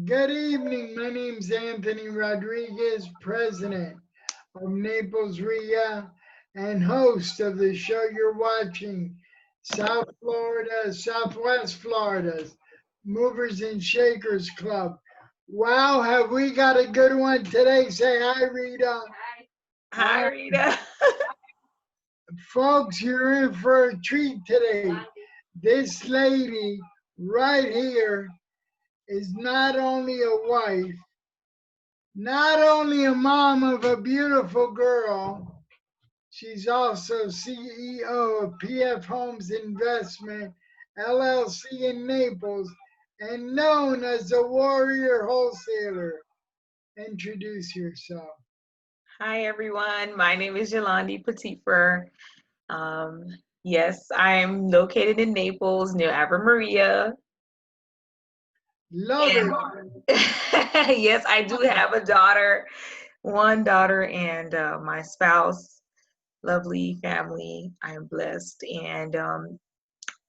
Good evening. My name's Anthony Rodriguez, president of Naples RIA and host of the show you're watching, Southwest Florida's Movers and Shakers Club. Wow, have we got a good one today? Say hi, Rita. Hi, Hi, Rita. folks, you're in for a treat today. This lady right here is not only a wife, not only a mom of a beautiful girl, she's also CEO of PF Homes Investment LLC in Naples and known as the Warrior Wholesaler. Introduce yourself. Hi, everyone. My name is Yolandi Petitfer. Um, yes, I'm located in Naples near Ave Maria. Love And it. yes, I do have a daughter, one daughter, and my spouse. Lovely family. I am blessed. And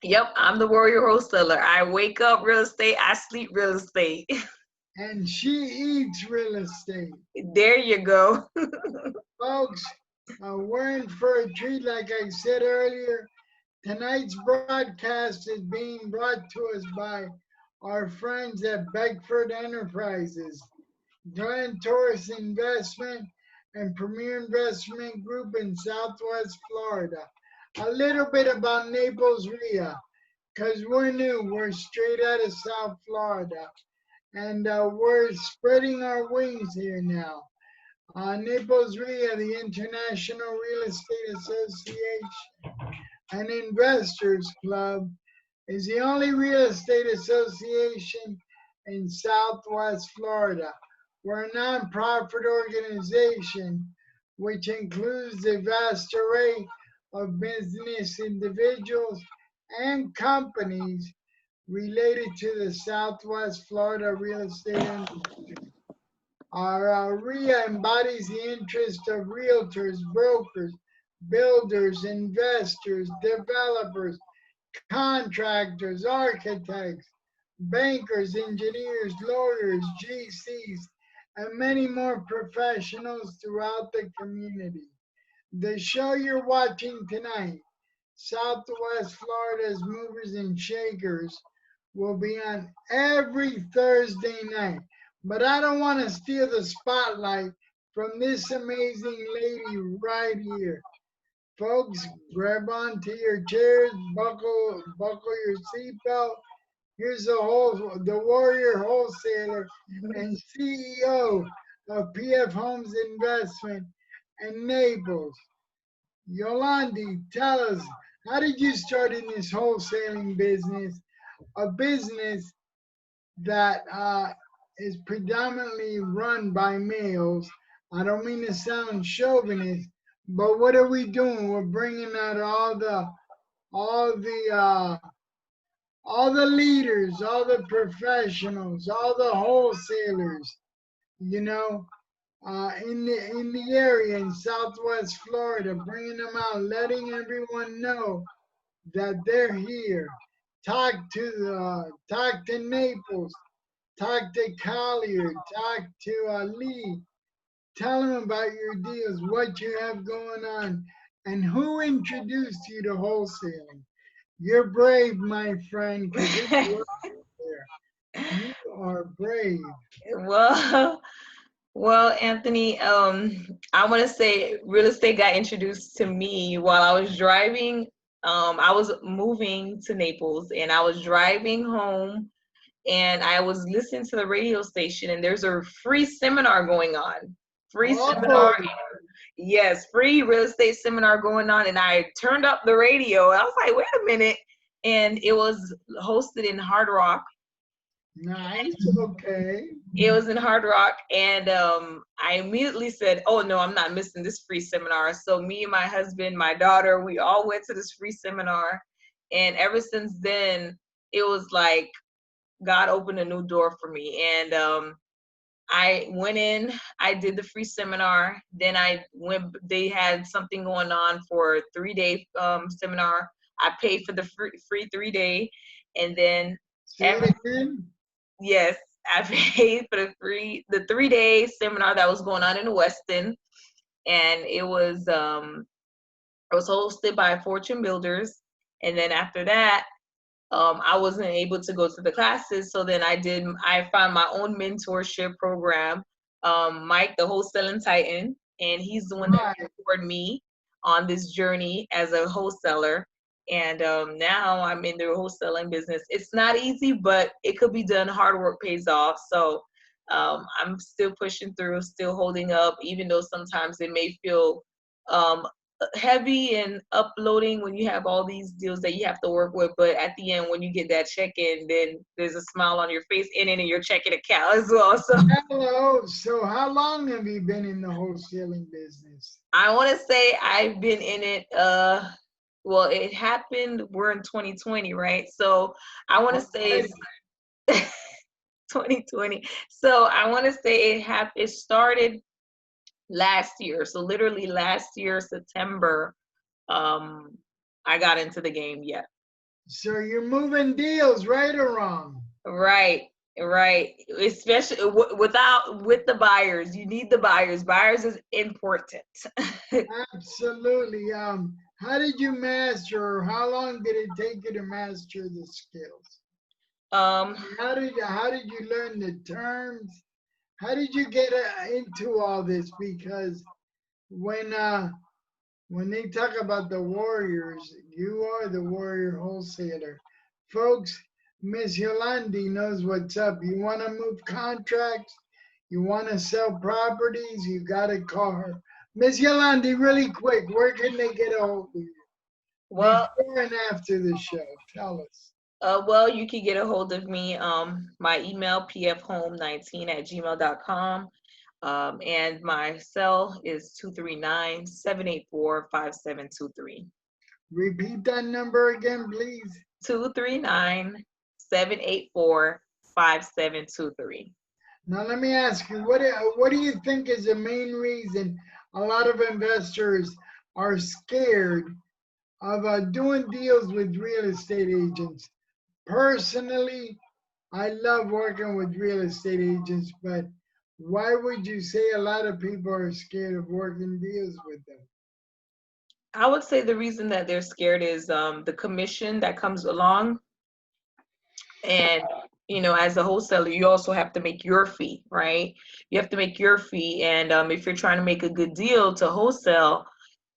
yep, I'm the warrior wholesaler. I wake up real estate, I sleep real estate. And she eats real estate. There you go. Folks, we're in for a treat, like I said earlier. Tonight's broadcast is being brought to us by our friends at Beckford Enterprises, Glen Taurus Investment, and Premier Investment Group in Southwest Florida. A little bit about Naples RIA, because we're new, we're straight out of South Florida, and we're spreading our wings here now. Naples RIA, the International Real Estate Association and Investors Club, is the only real estate association in Southwest Florida. We're a nonprofit organization which includes a vast array of business individuals and companies related to the Southwest Florida real estate industry. Our RIA embodies the interest of realtors, brokers, builders, investors, developers, contractors, architects, bankers, engineers, lawyers, GCs, and many more professionals throughout the community. The show you're watching tonight, Southwest Florida's Movers and Shakers, will be on every Thursday night. But I don't want to steal the spotlight from this amazing lady right here. Folks, grab onto your chairs, buckle your seatbelt. Here's the warrior wholesaler and CEO of PF Homes Investment in Naples. Yolandi, tell us, how did you start in this wholesaling business? A business that is predominantly run by males. I don't mean to sound chauvinist, but what are we doing? We're bringing out all the all the leaders, all the professionals, all the wholesalers, you know, in the area in Southwest Florida, bringing them out, letting everyone know that they're here. Talk to Naples, talk to Collier, talk to Lee. Tell them about your deals, what you have going on, and who introduced you to wholesaling. You're brave, my friend, because it's rough there. You are brave. well, well, Anthony, I want to say real estate got introduced to me while I was driving. I was moving to Naples and I was driving home and I was listening to the radio station and there's a free seminar going on. Free Oh, seminar. Yes, free real estate seminar going on. And I turned up the radio. I was like, wait a minute. And it was hosted in Hard Rock. nice. Okay. It was in Hard Rock, and I immediately said, "Oh no, I'm not missing this free seminar." So me and my husband, my daughter, we all went to this free seminar, and ever since then, it was like God opened a new door for me. And I went in, I did the free seminar. Then I went. They had something going on for a 3-day seminar. I paid for the free 3-day, and then Say ever it again. yes. I paid for the 3-day seminar that was going on in Weston, and it was hosted by Fortune Builders. And then after that, I wasn't able to go to the classes, so then I found my own mentorship program. Mike, the wholesaling titan, and he's the one that Right. mentored me on this journey as a wholesaler. And now I'm in the wholesaling business. It's not easy, but it could be done. Hard work pays off. So I'm still pushing through, still holding up, even though sometimes it may feel um, heavy and uploading when you have all these deals that you have to work with, but at the end when you get that check in, then there's a smile on your face and in your checking account as well. So Hello. So how long have you been in the wholesaling business? I want to say I've been in it well, it happened, we're in 2020, right? So I want to say Already. it's 2020. So I want to say it started last year. So literally last year September, um I got into the game. Yeah. So you're moving deals, right or wrong? Right, right. Especially with the buyers. You need the buyers. Buyers is important. Absolutely. How did you master, or how long did it take you to master the skills? um, How did you learn the terms? How did you get into all this? Because when when they talk about the warriors, you are the warrior wholesaler. Folks, Miss Yolandi knows what's up. You want to move contracts, you want to sell properties, you got to call her. Miss Yolandi, really quick, where can they get a hold of you? well, Before and after the show, tell us. well, you can get a hold of me. My email pfhome19@gmail.com. And my cell is 239-784-5723. Repeat that number again, please. 239-784-5723. Now, let me ask you, what do you think is the main reason a lot of investors are scared of doing deals with real estate agents? Personally, I love working with real estate agents, but why would you say a lot of people are scared of working deals with them? I would say the reason that they're scared is the commission that comes along. And as a wholesaler, you also have to make your fee, right? You have to make your fee. And if you're trying to make a good deal to wholesale,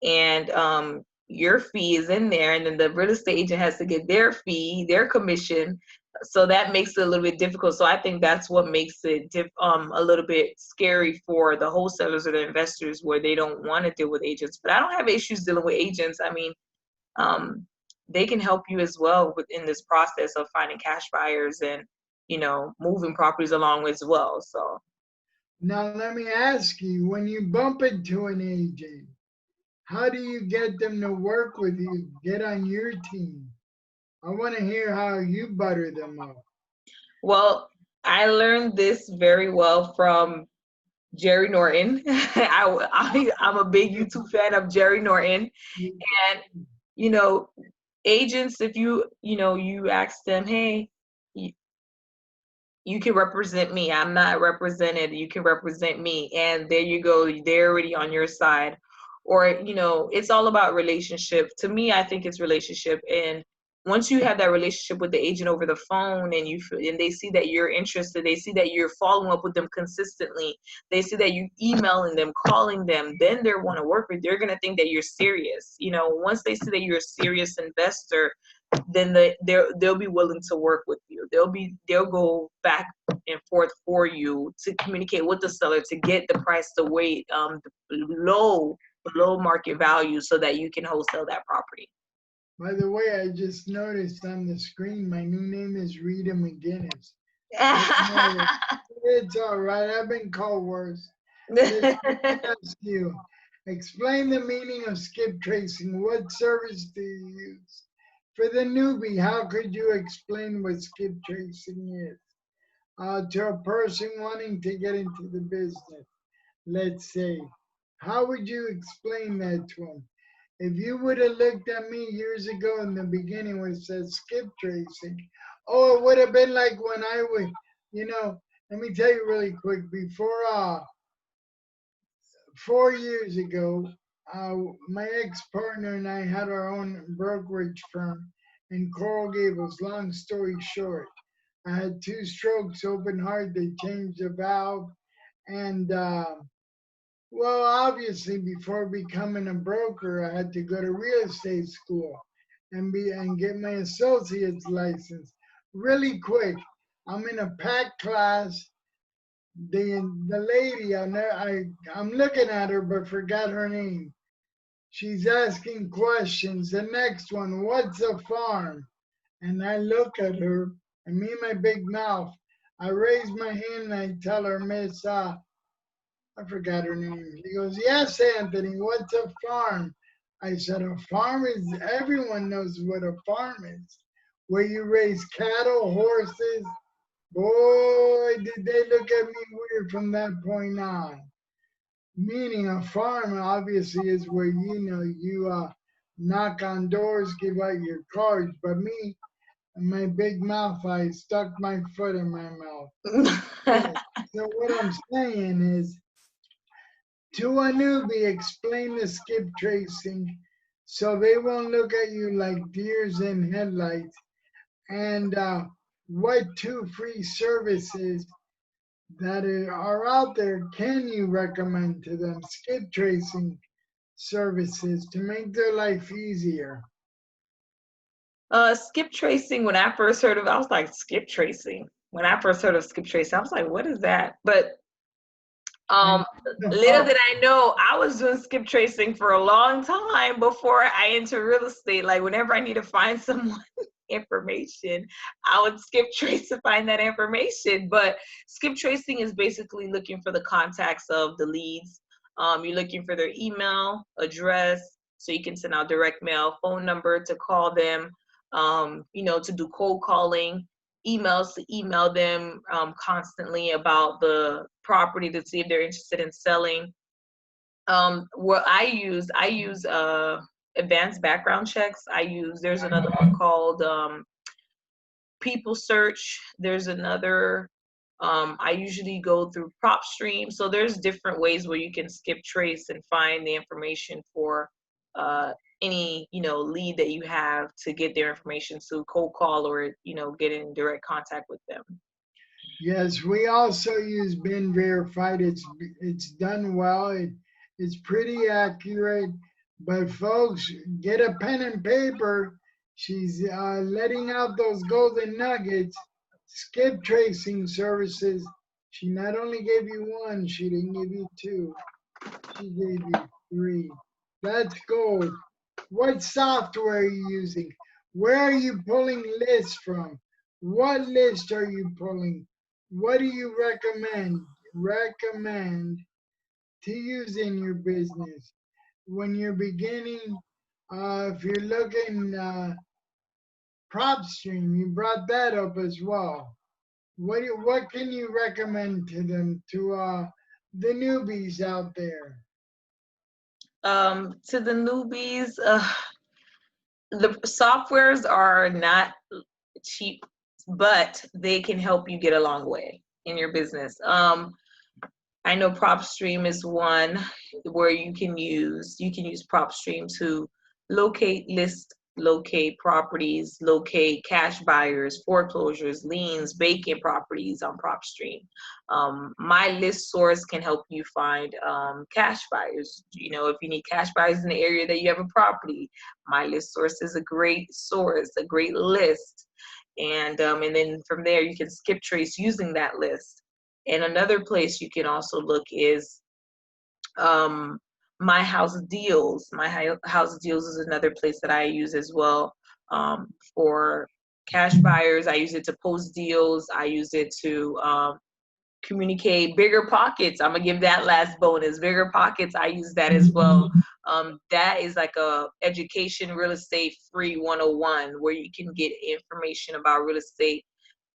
and your fee is in there, and then the real estate agent has to get their fee, their commission, so that makes it a little bit difficult. So I think that's what makes it a little bit scary for the wholesalers or the investors, where they don't want to deal with agents. But I don't have issues dealing with agents. I mean, um, they can help you as well within this process of finding cash buyers and moving properties along as well. So Now, let me ask you, when you bump into an agent, how do you get them to work with you, get on your team? I want to hear how you butter them up. well, I learned this very well from Jerry Norton. I'm a big YouTube fan of Jerry Norton. And you know agents, if you ask them, hey, you can represent me, I'm not represented, you can represent me, and there you go, they're already on your side. Or it's all about relationship. To me, I think it's relationship. And once you have that relationship with the agent over the phone, and and they see that you're interested, they see that you're following up with them consistently, they see that you emailing them, calling them, then they want to work with you. They're going to think that you're serious. Once they see that you're a serious investor, then they'll be willing to work with you. They'll go back and forth for you to communicate with the seller to get the price to wait below market value, so that you can wholesale that property. By the way, I just noticed on the screen my new name is Rita McGinnis. It's all right. I've been called worse. Let me ask you, explain the meaning of skip tracing. What service do you use? For the newbie, how could you explain what skip tracing is to a person wanting to get into the business? Let's say, how would you explain that to them? If you would have looked at me years ago in the beginning when it said skip tracing, oh, it would have been like when I would, you know, let me tell you really quick. Before 4 years ago, my ex-partner and I had our own brokerage firm in Coral Gables. Long story short, I had 2 strokes, open heart. They changed the valve, and well, obviously, before becoming a broker, I had to go to real estate school and get my associate's license really quick. I'm in a packed class. The lady, I'm looking at her, but forgot her name. She's asking questions. The next one, what's a farm? And I look at her, and me and my big mouth, I raise my hand and I tell her, Miss, I forgot her name. She goes, yes, Anthony, what's a farm? I said, a farm is, everyone knows what a farm is, where you raise cattle, horses. Boy, did they look at me weird from that point on. Meaning a farm obviously is where you knock on doors, give out your cards. But me and my big mouth, I stuck my foot in my mouth. So what I'm saying is, to a newbie, explain the skip tracing so they won't look at you like deers in headlights. And what 2 free services that are out there can you recommend to them? Skip tracing services to make their life easier. Skip tracing, when I first heard of it, I was like, skip tracing. When I first heard of skip tracing, I was like, what is that? But little did I know, I was doing skip tracing for a long time before I entered real estate. Like whenever I need to find someone information, I would skip trace to find that information. But skip tracing is basically looking for the contacts of the leads. You're looking for their email, address, so you can send out direct mail, phone number to call them, to do cold calling, emails to email them constantly about the property to see if they're interested in selling. What I use advanced background checks. There's another one called People Search. There's another, I usually go through PropStream. So there's different ways where you can skip trace and find the information for any lead that you have to get their information to cold call or get in direct contact with them. Yes, we also use Bin Verified. It's done well. It's pretty accurate. But folks, get a pen and paper. She's letting out those golden nuggets. Skip tracing services. She not only gave you one, she didn't give you two. She gave you 3. That's gold. What software are you using? Where are you pulling lists from? What list are you pulling? What do you recommend to use in your business? When you're beginning, if you're looking PropStream, you brought that up as well. What can you recommend to them, to the newbies out there? To the newbies, the softwares are not cheap, but they can help you get a long way in your business. I know PropStream is one where you can use PropStream to locate properties, locate cash buyers, foreclosures, liens, vacant properties on PropStream. My list source can help you find cash buyers. If you need cash buyers in the area that you have a property, my list source is a great source, a great list. And then from there you can skip trace using that list. And another place you can also look is My House Deals. My House Deals is another place that I use as well for cash buyers. I use it to post deals. I use it to communicate. Bigger Pockets, I'm gonna give that last bonus. Bigger Pockets, I use that as well. That is like a education real estate free 101 where you can get information about real estate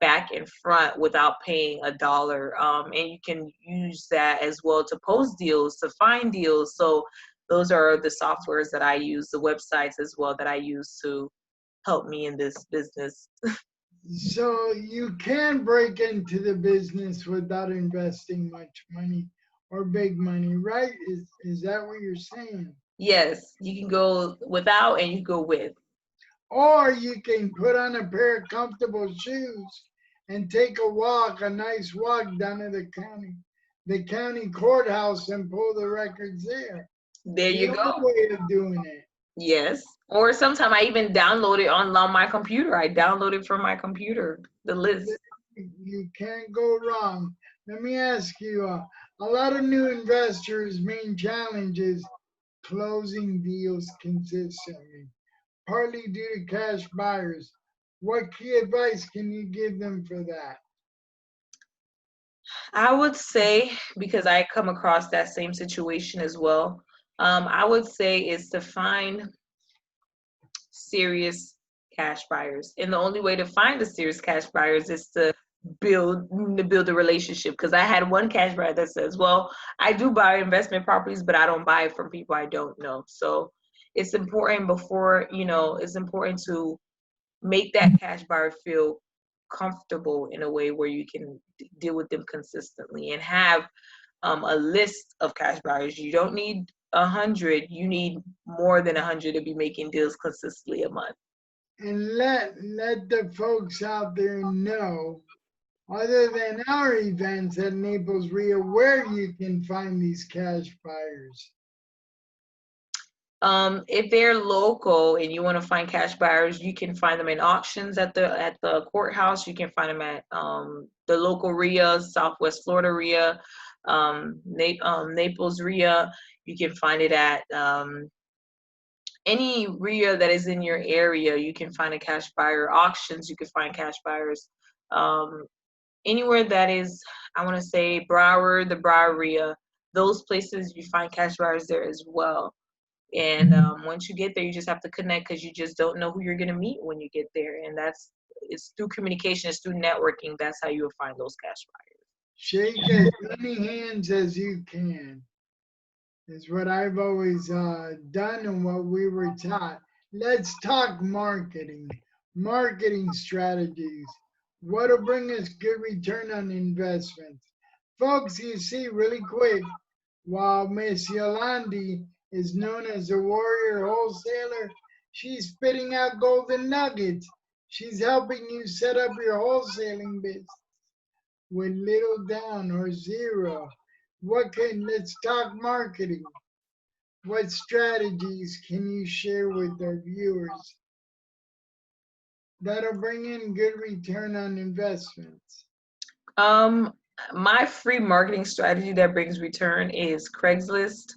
back and front without paying $1. And you can use that as well to post deals, to find deals. So those are the softwares that I use, the websites as well that I use to help me in this business. So you can break into the business without investing much money or big money, right? Is that what you're saying? Yes, you can go without and you can go with. Or you can put on a pair of comfortable shoes and take a walk, a nice walk down to the county courthouse and pull the records there. There The you only go. way of doing it. Yes. Or sometimes I even download it on my computer. I download it from my computer, the list. You can't go wrong. Let me ask you, a lot of new investors' main challenge is closing deals consistently, partly due to cash buyers. What key advice can you give them for that? I would say, because I come across that same situation as well, I would say is to find serious cash buyers. And the only way to find the serious cash buyers is to build a relationship. Because I had one cash buyer that says, well, I do buy investment properties, but I don't buy it from people I don't know. So it's important it's important to make that cash buyer feel comfortable in a way where you can deal with them consistently and have a list of cash buyers. You don't need 100. You need more than 100 to be making deals consistently a month. And let the folks out there know, other than our events at Naples Rio, where you can find these cash buyers. If they're local and you want to find cash buyers, you can find them in auctions at the courthouse. You can find them at the local RIA, Southwest Florida RIA, Naples RIA. You can find it at any RIA that is in your area. You can find a cash buyer. Auctions, you can find cash buyers. Um, Anywhere that is, I want to say Broward, the Broward RIA, those places you find cash buyers there as well. And once you get there, you just have to connect because you just don't know who you're gonna meet when you get there. And it's through communication, it's through networking. That's how you will find those cash buyers. Shake as many hands as you can is what I've always done and what we were taught. Let's talk marketing strategies. What'll bring us good return on investments? Folks, you see, really quick, while Miss Yolandi is known as a warrior wholesaler, she's spitting out golden nuggets. She's helping you set up your wholesaling business with little down or zero. Let's talk marketing. What strategies can you share with our viewers that'll bring in good return on investments? Um, my free marketing strategy that brings return is Craigslist.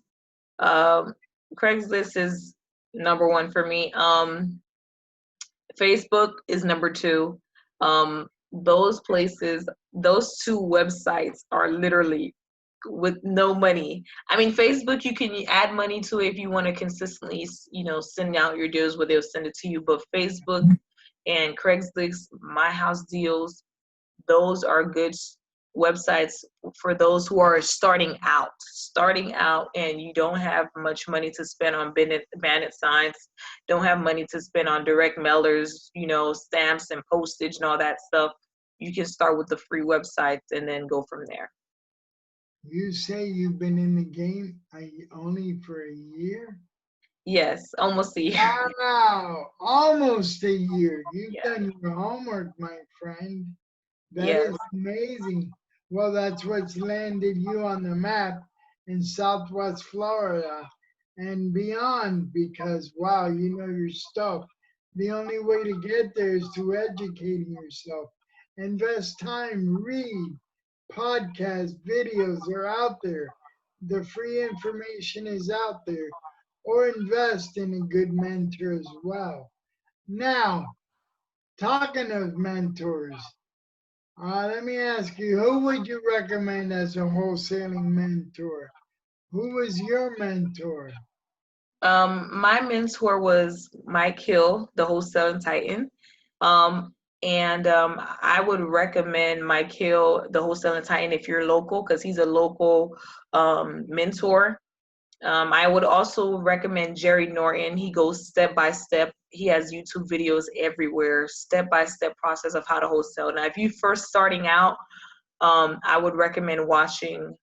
Um, Craigslist is number one for me. Facebook is number two. Those places, those two websites are literally with no money. I mean, Facebook, you can add money to it if you want to consistently, send out your deals where they'll send it to you. But Facebook and Craigslist, My House Deals, those are good websites for those who are starting out and you don't have much money to spend on bandit signs, don't have money to spend on direct mailers, stamps and postage and all that stuff. You can start with the free websites and then go from there. You say you've been in the game only for a year? Yes, almost a year. Wow, almost a year. You've Yeah. done your homework, my friend. That Yes. is amazing. Well, that's what's landed you on the map in Southwest Florida and beyond because, wow, you know your stuff. The only way to get there is through educating yourself. Invest time, read, podcasts, videos are out there. The free information is out there. Or invest in a good mentor as well. Now, talking of mentors, let me ask you, who would you recommend as a wholesaling mentor? Who was your mentor? My mentor was Mike Hill, the wholesaling titan. And I would recommend Mike Hill, the wholesaling titan, if you're local, because he's a local mentor. I would also recommend Jerry Norton. He goes step by step. He has YouTube videos everywhere, step by step process of how to wholesale. Now, if you're first starting out, I would recommend watching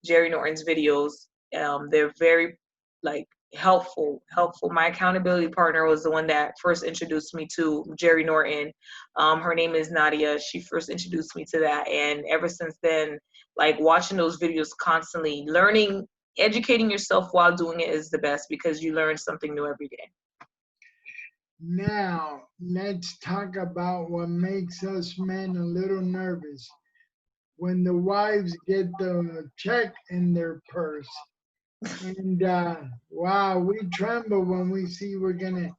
Jerry Norton's videos. They're very like helpful. My accountability partner was the one that first introduced me to Jerry Norton. Her name is Nadia. She first introduced me to that, and ever since then, like watching those videos constantly, learning, educating yourself while doing it is the best because you learn something new every day. Now, let's talk about what makes us men a little nervous when the wives get the check in their purse. And wow, we tremble when we see you're gonna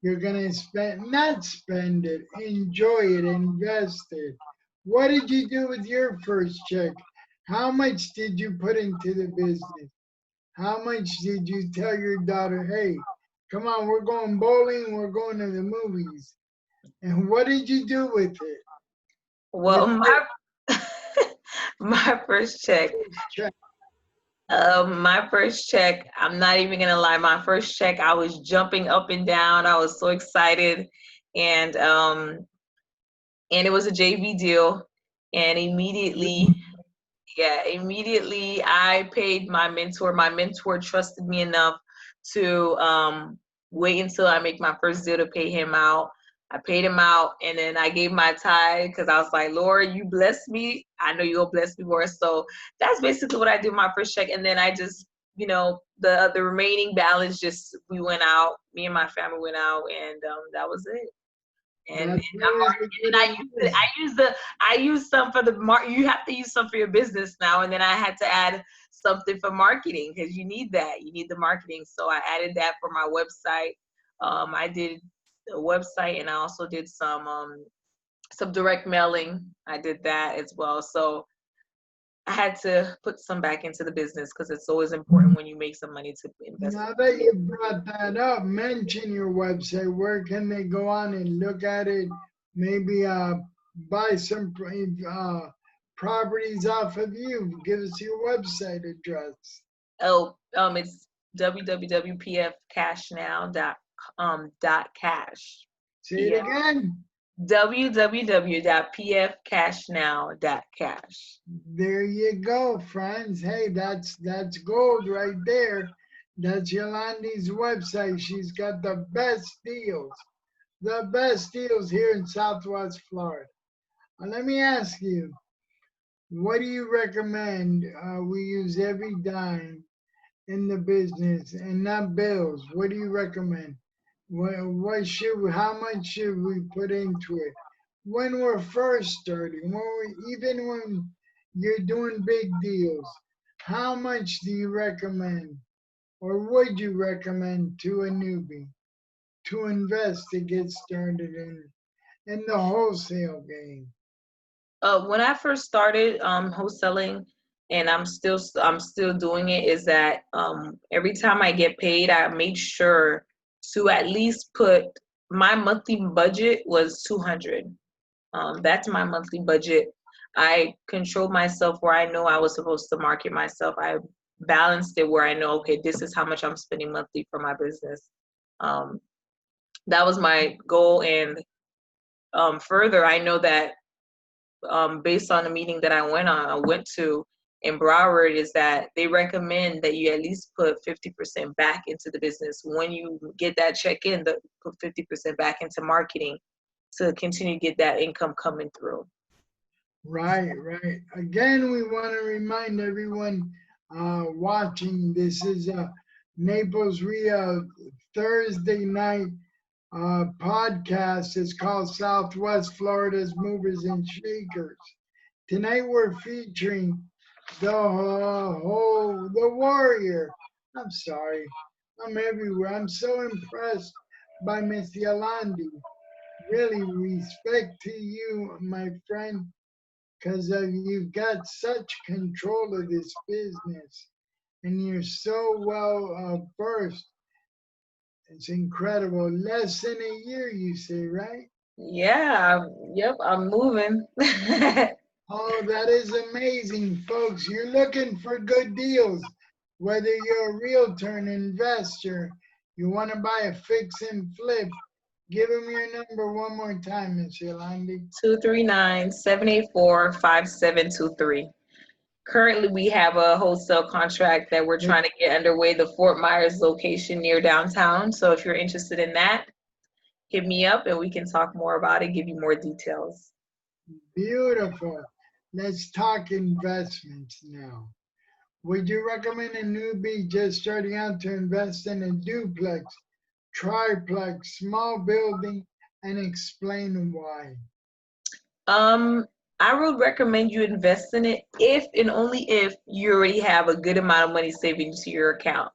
not spend it, enjoy it, invest it. What did you do with your first check? How much did you put into the business? How much did you tell your daughter, hey, come on, we're going bowling, we're going to the movies? And what did you do with it? Well, my first check. My first check, I'm not even gonna lie, my first check, I was jumping up and down. I was so excited. And it was a JV deal. And immediately I paid my mentor. My mentor trusted me enough to wait until I make my first deal to pay him out. I paid him out, and then I gave my tithe because I was like, Lord, you bless me. I know you'll bless me more. So that's basically what I did my first check. And then I just, the remaining balance, just we went out. Me and my family went out, and that was it. And I use some for the you have to use some for your business now, and then I had to add something for marketing because you need the marketing. So I added that for my website. I did a website, and I also did some direct mailing. I did that as well. So I had to put some back into the business because it's always important when you make some money to invest. Now that you brought that up, mention your website. Where can they go on and look at it? Maybe buy some properties off of you. Give us your website address. Oh, it's www.pfcashnow.cash. Say it again. www.pfcashnow.cash. There you go, friends. Hey, that's gold right there. That's Yolandi's website. She's got the best deals here in Southwest Florida. Let me ask you, what do you recommend we use every dime in the business and not bills? What do you recommend? How much should we put into it? When we're first starting, even when you're doing big deals, how much do you recommend or would you recommend to a newbie to invest to get started in the wholesale game? When I first started wholesaling, and I'm still doing it, is that every time I get paid, I make sure to at least put my monthly budget was $200. That's my monthly budget. I controlled myself where I know I was supposed to market myself. I balanced it where I know, okay, this is how much I'm spending monthly for my business. That was my goal. And further, I know that based on the meeting that I went to in Broward, is that they recommend that you at least put 50% back into the business. When you get that check in, put 50% back into marketing to continue to get that income coming through. Right. Again, we want to remind everyone watching, this is Naples Ria Thursday night podcast. It's called Southwest Florida's Movers and Shakers. Tonight we're featuring the warrior. I'm sorry, I'm everywhere. I'm so impressed by Miss Yolandi. Really respect to you, my friend, because you've got such control of this business and you're so well versed. It's incredible. Less than a year, you say, right? Yeah, yep, I'm moving. Oh, that is amazing, folks. You're looking for good deals. Whether you're a realtor, an investor, you want to buy a fix and flip, give them your number one more time, Miss Yolandi. 239-784-5723. Currently, we have a wholesale contract that we're trying to get underway, the Fort Myers location near downtown. So if you're interested in that, hit me up and we can talk more about it, give you more details. Beautiful. Let's talk investments now. Would you recommend a newbie just starting out to invest in a duplex, triplex, small building, and explain why? I would recommend you invest in it if and only if you already have a good amount of money saving to your account.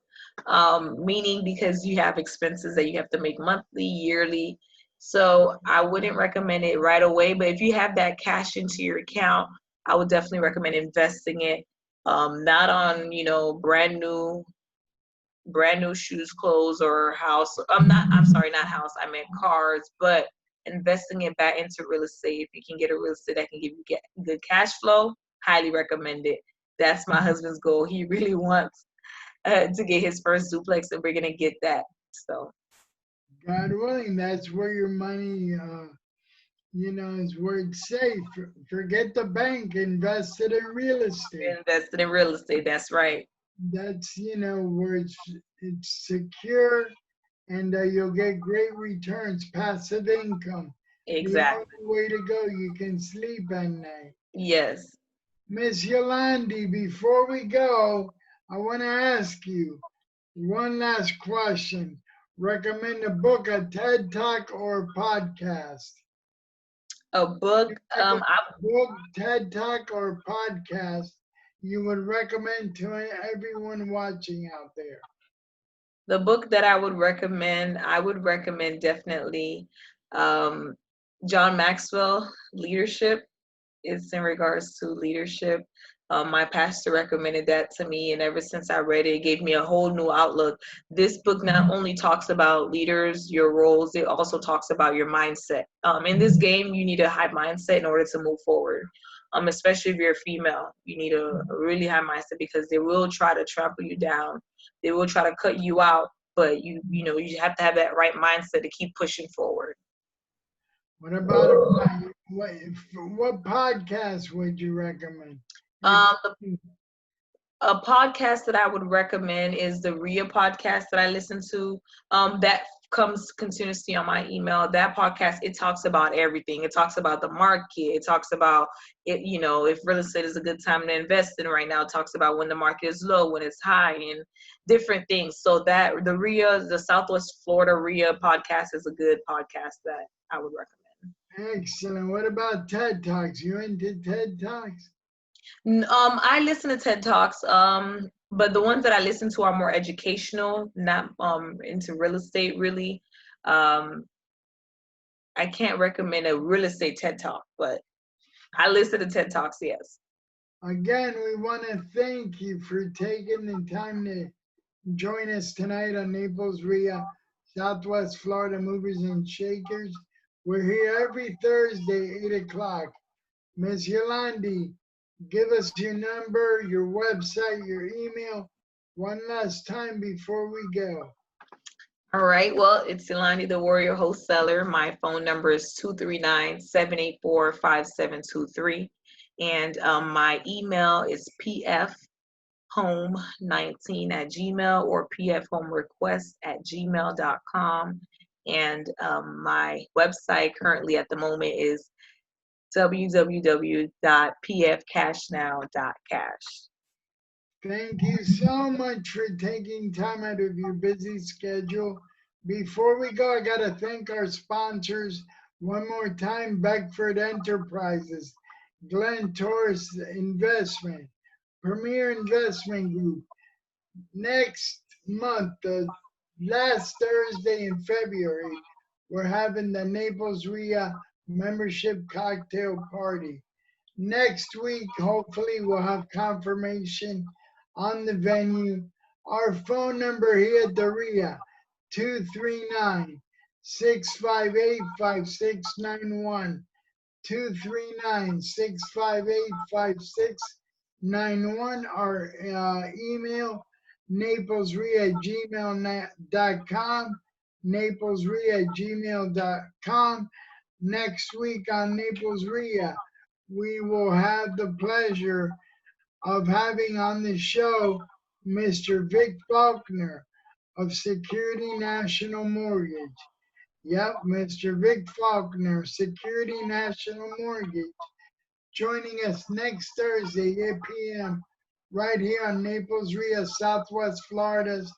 Meaning because you have expenses that you have to make monthly, yearly. So I wouldn't recommend it right away, but if you have that cash into your account, I would definitely recommend investing it. Not on, brand new shoes, clothes, or house. I'm sorry, not house. I meant cars, but investing it back into real estate. If you can get a real estate that can give you good cash flow, highly recommend it. That's my husband's goal. He really wants to get his first duplex, and we're gonna get that. So, God willing, that's where your money, is where it's safe. Forget the bank, invest it in real estate. invested in real estate. That's right. That's, where it's secure and you'll get great returns, passive income. Exactly. The only way to go, you can sleep at night. Yes. Miss Yolandi, before we go, I want to ask you one last question. Recommend a book, a TED Talk, or a podcast? A book. Book, TED Talk, or podcast you would recommend to everyone watching out there? The book that I would recommend definitely John Maxwell, Leadership. It's in regards to leadership. My pastor recommended that to me, and ever since I read it, it gave me a whole new outlook. This book not only talks about leaders, your roles, it also talks about your mindset. In this game, you need a high mindset in order to move forward. Especially if you're a female, you need a really high mindset because they will try to trample you down. They will try to cut you out, but you have to have that right mindset to keep pushing forward. What about what podcast would you recommend? Um, a podcast that I would recommend is the RIA podcast that I listen to. That comes continuously on my email. That podcast, it talks about everything. It talks about the market. It talks about it, if real estate is a good time to invest in right now. It talks about when the market is low, when it's high, and different things. So that the Southwest Florida RIA podcast is a good podcast that I would recommend. Excellent. What about TED Talks? You into TED Talks? I listen to TED Talks, but the ones that I listen to are more educational, not into real estate really. I can't recommend a real estate TED Talk, but I listen to TED Talks, yes. Again, we want to thank you for taking the time to join us tonight on Naples RIA, Southwest Florida Movers and Shakers. We're here every Thursday, 8 o'clock. Ms. Yolandi, give us your number, your website, your email one last time before we go. All right. Well, it's Yolandi the Warrior Wholesaler. My phone number is 239-784-5723. And my email is pfhome19@gmail or pfhomerequest@gmail.com. And my website currently at the moment is www.pfcashnow.cash. Thank you so much for taking time out of your busy schedule. Before we go, I got to thank our sponsors one more time: Beckford Enterprises, Glenn Torres Investment, Premier Investment Group. Next month, the last Thursday in February, we're having the Naples RIA membership cocktail party. Next week, hopefully, we'll have confirmation on the venue. Our phone number here at the RIA, 239-658-5691. 239-658-5691. Our email, naplesre@gmail.com, naplesre@gmail.com. Next week on Naples Ria, we will have the pleasure of having on the show Mr. Vic Faulkner of Security National Mortgage. Yep, Mr. Vic Faulkner, Security National Mortgage, joining us next Thursday, 8 p.m., right here on Naples Ria, Southwest Florida's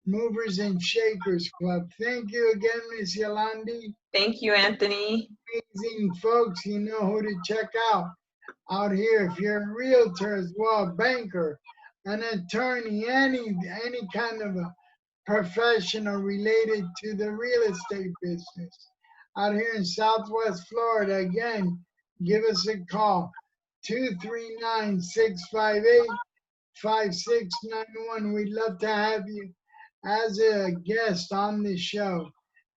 Movers and Shakers Club. Thank you again, Miss Yolandi. Thank you, Anthony. Amazing folks, you know who to check out here. If you're a realtor as well, a banker, an attorney, any kind of a professional related to the real estate business out here in Southwest Florida, again, give us a call, 239-658-5691. We'd love to have you as a guest on the show.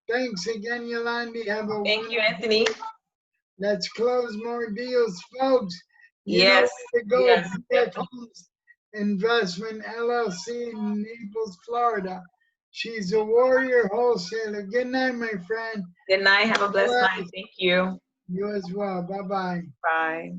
Thanks again, Yolandi. Have a Thank you, Anthony. Let's close more deals, folks. You Yes. know where to go. Yes. BF Homes Investment LLC in Naples, Florida. She's a warrior wholesaler. Good night, my friend. Good night. Have a blessed night. Thank you. You as well. Bye-bye. Bye.